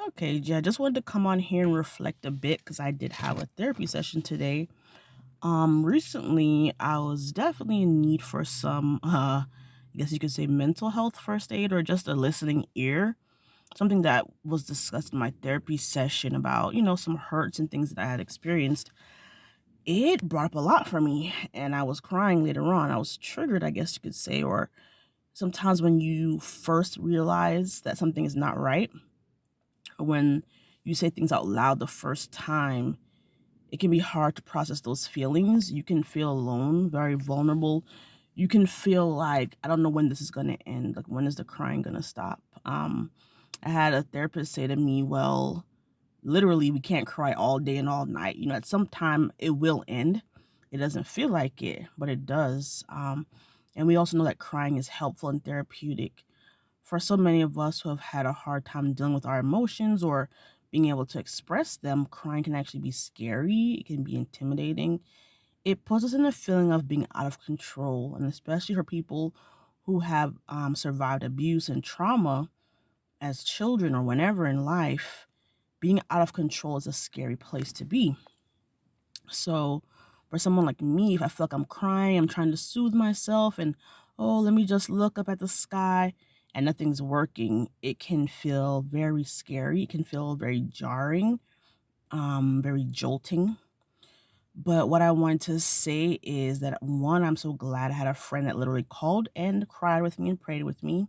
Okay, yeah, I just wanted to come on here and reflect a bit because I did have a therapy session today. Recently I was definitely in need for some I guess you could say mental health first aid or just a listening ear. Something that was discussed in my therapy session about, some hurts and things that I had experienced. It brought up a lot for me and I was crying later on. I was triggered, I guess you could say, or sometimes when you first realize that something is not right, when you say things out loud the first time, it can be hard to process those feelings. You can feel alone, very vulnerable. You can feel like, I don't know when this is going to end. Like, when is the crying going to stop? I had a therapist say to me, well, literally, we can't cry all day and all night. At some time it will end. It doesn't feel like it, but it does. And we also know that crying is helpful and therapeutic. For so many of us who have had a hard time dealing with our emotions or being able to express them, crying can actually be scary. It can be intimidating. It puts us in a feeling of being out of control. And especially for people who have survived abuse and trauma as children or whenever in life, being out of control is a scary place to be. So, for someone like me, if I feel like I'm crying, I'm trying to soothe myself and, oh, let me just look up at the sky and nothing's working, it can feel very scary. It can feel very jarring, very jolting. But what I want to say is that one, I'm so glad I had a friend that literally called and cried with me and prayed with me.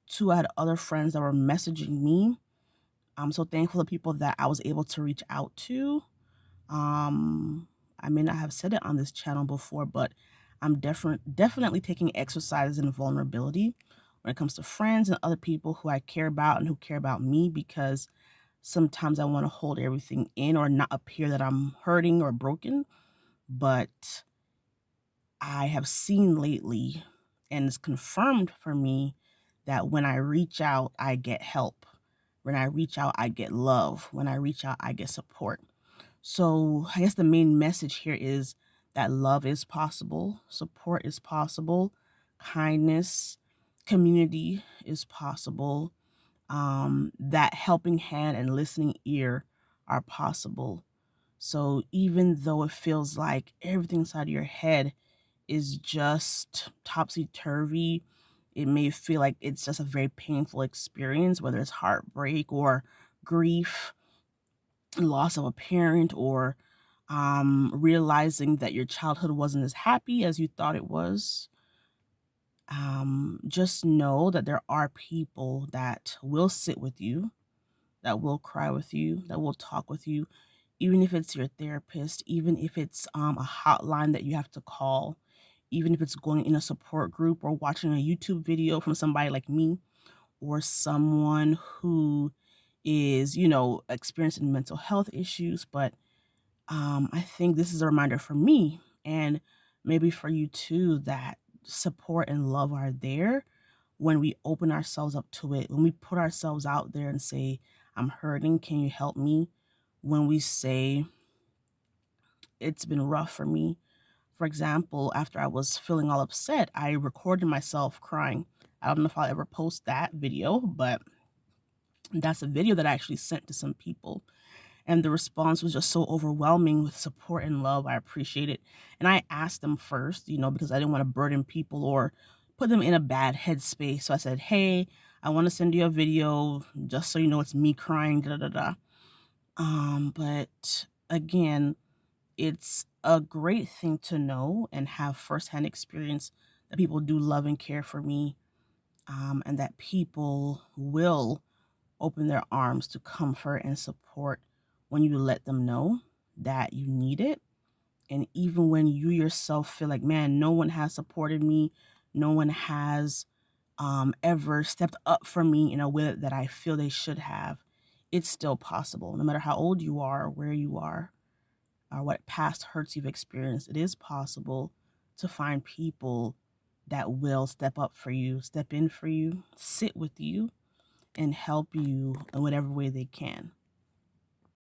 Two, I had other friends that were messaging me. I'm so thankful to people that I was able to reach out to. I may not have said it on this channel before, but I'm definitely taking exercises in vulnerability when it comes to friends and other people who I care about and who care about me, because sometimes I want to hold everything in or not appear that I'm hurting or broken. But I have seen lately, and it's confirmed for me, that when I reach out, I get help. When I reach out, I get love. When I reach out, I get support. So I guess the main message here is that love is possible, support is possible, kindness, community is possible, that helping hand and listening ear are possible. So even though it feels like everything inside of your head is just topsy turvy, it may feel like it's just a very painful experience, whether it's heartbreak or grief, loss of a parent, or realizing that your childhood wasn't as happy as you thought it was. Just know that there are people that will sit with you, that will cry with you, that will talk with you, even if it's your therapist, even if it's a hotline that you have to call, even if it's going in a support group or watching a YouTube video from somebody like me or someone who is, experiencing mental health issues. But I think this is a reminder for me and maybe for you too, that support and love are there when we open ourselves up to it, when we put ourselves out there and say, I'm hurting, can you help me? When we say, it's been rough for me. For example, after I was feeling all upset, I recorded myself crying. I don't know if I'll ever post that video, but that's a video that I actually sent to some people. And the response was just so overwhelming with support and love. I appreciate it. And I asked them first, because I didn't want to burden people or put them in a bad headspace. So I said, hey, I want to send you a video just so you know it's me crying, da da da. But again, it's a great thing to know and have firsthand experience that people do love and care for me, and that people will open their arms to comfort and support when you let them know that you need it. And even when you yourself feel like, man, no one has supported me, no one has ever stepped up for me in a way that I feel they should have, it's still possible. No matter how old you are, where you are, or what past hurts you've experienced, it is possible to find people that will step up for you, step in for you, sit with you, and help you in whatever way they can.